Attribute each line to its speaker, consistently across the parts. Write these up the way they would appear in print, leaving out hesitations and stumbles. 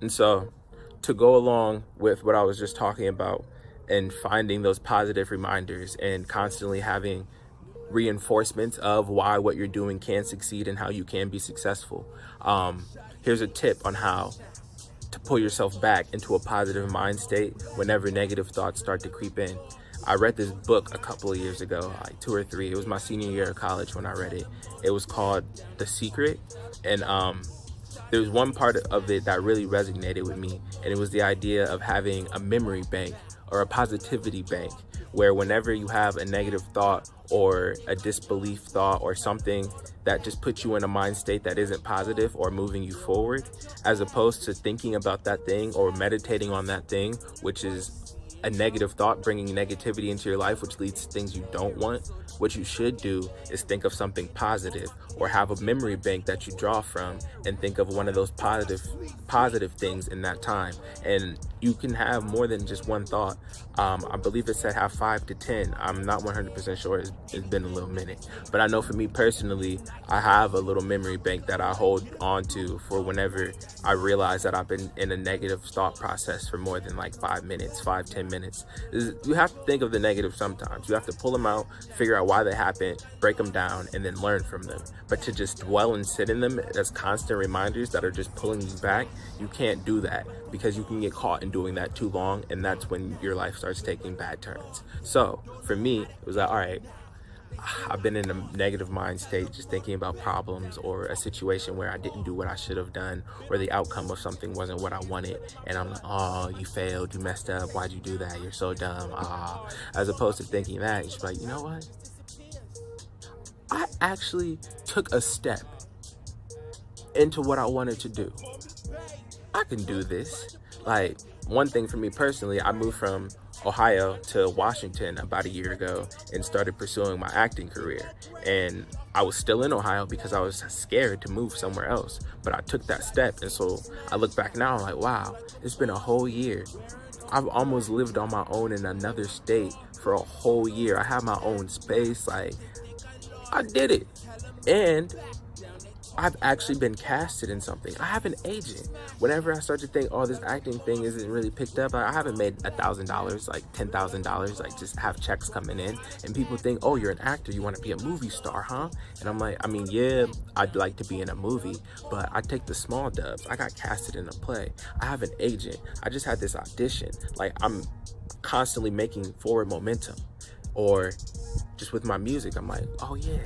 Speaker 1: And so, to go along with what I was just talking about and finding those positive reminders and constantly having reinforcements of why what you're doing can succeed and how you can be successful. Here's a tip on how to pull yourself back into a positive mind state whenever negative thoughts start to creep in. I read this book a couple of years ago, like 2 or 3. It was my senior year of college when I read it. It was called The Secret. And there was one part of it that really resonated with me, and it was the idea of having a memory bank or a positivity bank, where whenever you have a negative thought or a disbelief thought or something that just puts you in a mind state that isn't positive or moving you forward, as opposed to thinking about that thing or meditating on that thing, which is a negative thought bringing negativity into your life, which leads to things you don't want, what you should do is think of something positive or have a memory bank that you draw from and think of one of those positive things in that time. And you can have more than just one thought. I believe it said have 5 to 10. I'm not 100% sure. It's been a little minute. But I know for me personally, I have a little memory bank that I hold on to for whenever I realize that I've been in a negative thought process for more than like 5 minutes, 5-10 minutes. You have to think of the negative sometimes. You have to pull them out, figure out why they happen, break them down, and then learn from them. But to just dwell and sit in them as constant reminders that are just pulling you back, you can't do that, because you can get caught in doing that too long, and that's when your life starts taking bad turns. So for me, it was like, all right, I've been in a negative mind state just thinking about problems or a situation where I didn't do what I should have done, or the outcome of something wasn't what I wanted, and I'm like, oh, you failed, you messed up, why'd you do that, you're so dumb, as opposed to thinking that, you're just like, you know what, I actually took a step into what I wanted to do. I can do this. Like, one thing for me personally, I moved from Ohio to Washington about a year ago and started pursuing my acting career. And I was still in Ohio because I was scared to move somewhere else. But I took that step. And so I look back now, I'm like, wow, it's been a whole year. I've almost lived on my own in another state for a whole year. I have my own space. Like, I did it. And I've actually been casted in something. I have an agent. Whenever I start to think, oh, this acting thing isn't really picked up, I haven't made $1,000, like $10,000, like just have checks coming in. And people think, oh, you're an actor, you want to be a movie star, huh? And I'm like, I mean, yeah, I'd like to be in a movie, but I take the small dubs. I got casted in a play. I have an agent. I just had this audition. Like, I'm constantly making forward momentum. Or just with my music, I'm like, oh yeah,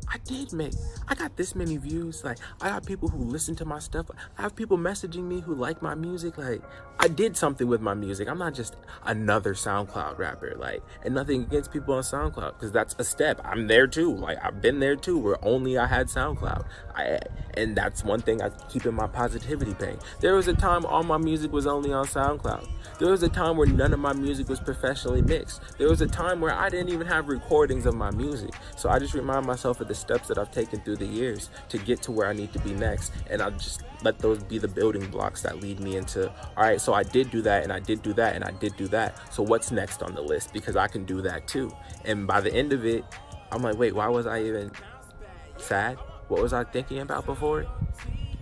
Speaker 1: I got this many views. Like, I got people who listen to my stuff. I have people messaging me who like my music. Like, I did something with my music. I'm not just another SoundCloud rapper. Like, and nothing against people on SoundCloud, because that's a step. I'm there too. Like, I've been there too, where only I had SoundCloud. And that's one thing I keep in my positivity bank. There was a time all my music was only on SoundCloud. There was a time where none of my music was professionally mixed. There was a time where I didn't even have recordings of my music. So I just remind myself of the steps that I've taken through the years to get to where I need to be next. And I'll just let those be the building blocks that lead me into, all right, so I did do that, and I did do that, and I did do that. So what's next on the list? Because I can do that too. And by the end of it, I'm like, wait, why was I even sad? What was I thinking about before?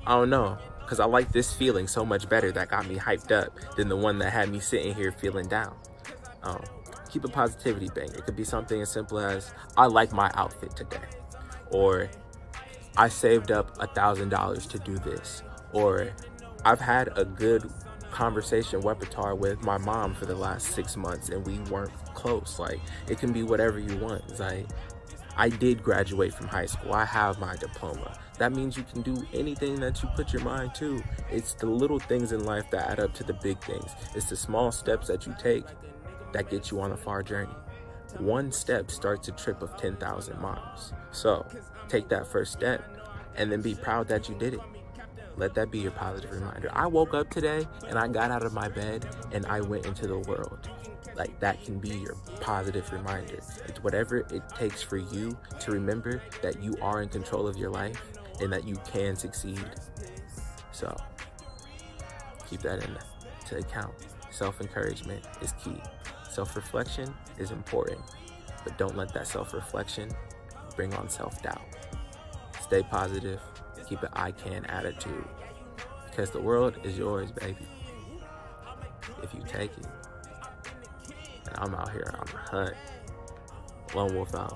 Speaker 1: I don't know. Because I like this feeling so much better that got me hyped up than the one that had me sitting here feeling down. Keep a positivity bank. It could be something as simple as, I like my outfit today. Or, I saved up $1,000 to do this. Or, I've had a good conversation repertoire with my mom for the last 6 months and we weren't close. Like, it can be whatever you want. It's like, I did graduate from high school. I have my diploma. That means you can do anything that you put your mind to. It's the little things in life that add up to the big things. It's the small steps that you take that get you on a far journey. One step starts a trip of 10,000 miles. So take that first step and then be proud that you did it. Let that be your positive reminder. I woke up today and I got out of my bed and I went into the world. Like, that can be your positive reminder. It's whatever it takes for you to remember that you are in control of your life and that you can succeed. So keep that to account. Self-encouragement is key. Self-reflection is important, but don't let that self-reflection bring on self-doubt. Stay positive. Keep an I can attitude. because the world is yours, baby, if you take it. And I'm out here on the hunt. Lone wolf out.